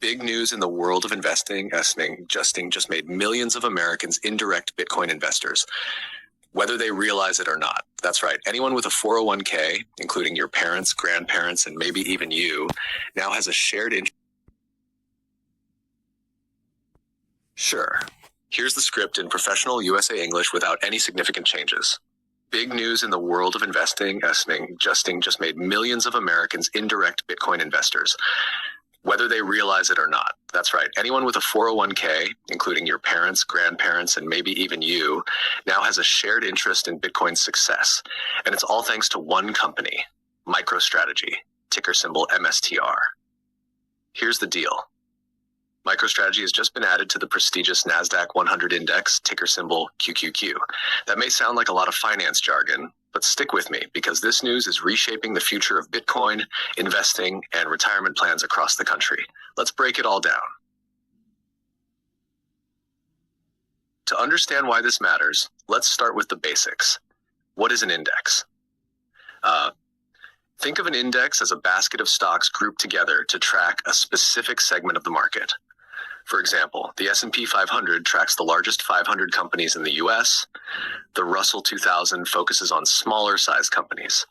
Big news in the world of investing. Justing just made millions of Americans indirect Bitcoin investors, whether they realize it or not. That's right. Anyone with a 401k, including your parents, grandparents, and maybe even you, now has a shared interest. Sure. Here's the script in professional USA English without any significant changes. Big news in the world of investing. Justing just made millions of Americans indirect Bitcoin investors, whether they realize it or not. That's right. Anyone with a 401k, including your parents, grandparents, and maybe even you, now has a shared interest in Bitcoin's success. And it's all thanks to one company, MicroStrategy, ticker symbol MSTR. Here's the deal. MicroStrategy has just been added to the prestigious NASDAQ 100 index, ticker symbol QQQ. That may sound like a lot of finance jargon, but stick with me because this news is reshaping the future of Bitcoin, investing, and retirement plans across the country. Let's break it all down. To understand why this matters, let's start with the basics. What is an index? Think of an index as a basket of stocks grouped together to track a specific segment of the market. For example, the S&P 500 tracks the largest 500 companies in the US, the Russell 2000 focuses on smaller sized companies,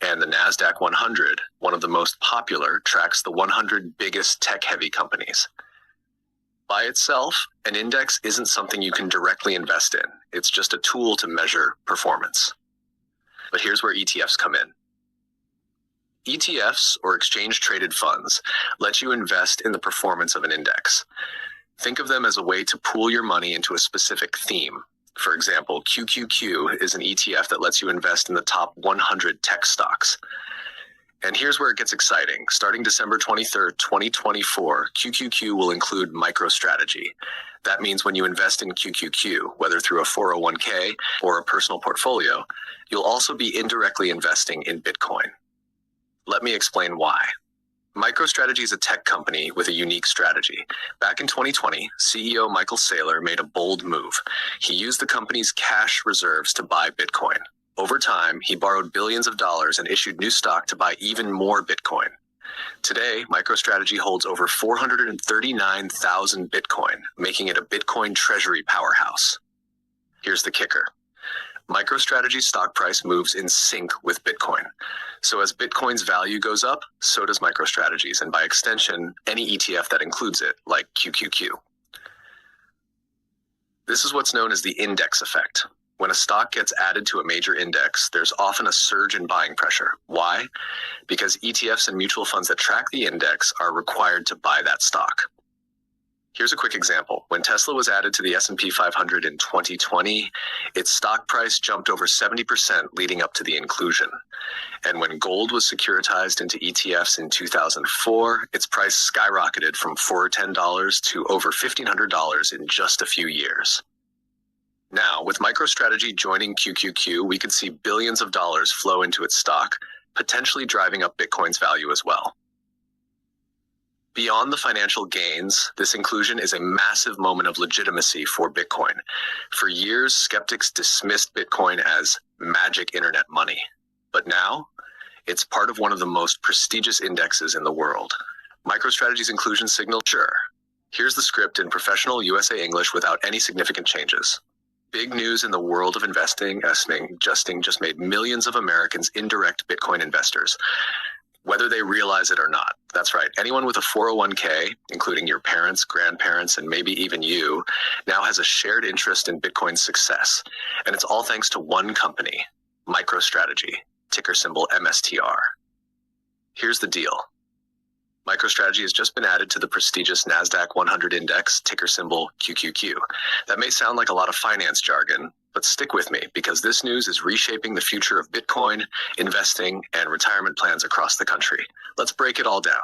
and the NASDAQ 100, one of the most popular, tracks the 100 biggest tech-heavy companies. By itself, an index isn't something you can directly invest in. It's just a tool to measure performance. But here's where ETFs come in. ETFs, or exchange-traded funds, let you invest in the performance of an index. Think of them as a way to pool your money into a specific theme. For example, QQQ is an ETF that lets you invest in the top 100 tech stocks. And here's where it gets exciting. Starting December 23rd, 2024, QQQ will include MicroStrategy. That means when you invest in QQQ, whether through a 401k or a personal portfolio, you'll also be indirectly investing in Bitcoin. Let me explain why. MicroStrategy is a tech company with a unique strategy. Back in 2020, CEO Michael Saylor made a bold move. He used the company's cash reserves to buy Bitcoin. Over time, he borrowed billions of dollars and issued new stock to buy even more Bitcoin. Today, MicroStrategy holds over 439,000 Bitcoin, making it a Bitcoin treasury powerhouse. Here's the kicker. MicroStrategy's stock price moves in sync with Bitcoin. So as Bitcoin's value goes up, so does MicroStrategy's, and by extension, any ETF that includes it, like QQQ. This is what's known as the index effect. When a stock gets added to a major index, there's often a surge in buying pressure. Why? Because ETFs and mutual funds that track the index are required to buy that stock. Here's a quick example. When Tesla was added to the S&P 500 in 2020, its stock price jumped over 70% leading up to the inclusion. And when gold was securitized into ETFs in 2004, its price skyrocketed from $410 to over $1,500 in just a few years. Now, with MicroStrategy joining QQQ, we could see billions of dollars flow into its stock, potentially driving up Bitcoin's value as well. Beyond the financial gains, this inclusion is a massive moment of legitimacy for Bitcoin. For years, skeptics dismissed Bitcoin as magic internet money. But now, it's part of one of the most prestigious indexes in the world. MicroStrategy's inclusion signal, sure. Here's the script in professional USA English without any significant changes. Big news in the world of investing. Justing just made millions of Americans indirect Bitcoin investors, whether they realize it or not. That's right. Anyone with a 401k, including your parents, grandparents, and maybe even you, now has a shared interest in Bitcoin's success. And it's all thanks to one company, MicroStrategy, ticker symbol MSTR. Here's the deal. MicroStrategy has just been added to the prestigious NASDAQ 100 index, ticker symbol QQQ. That may sound like a lot of finance jargon, but stick with me because this news is reshaping the future of Bitcoin, investing, and retirement plans across the country. Let's break it all down.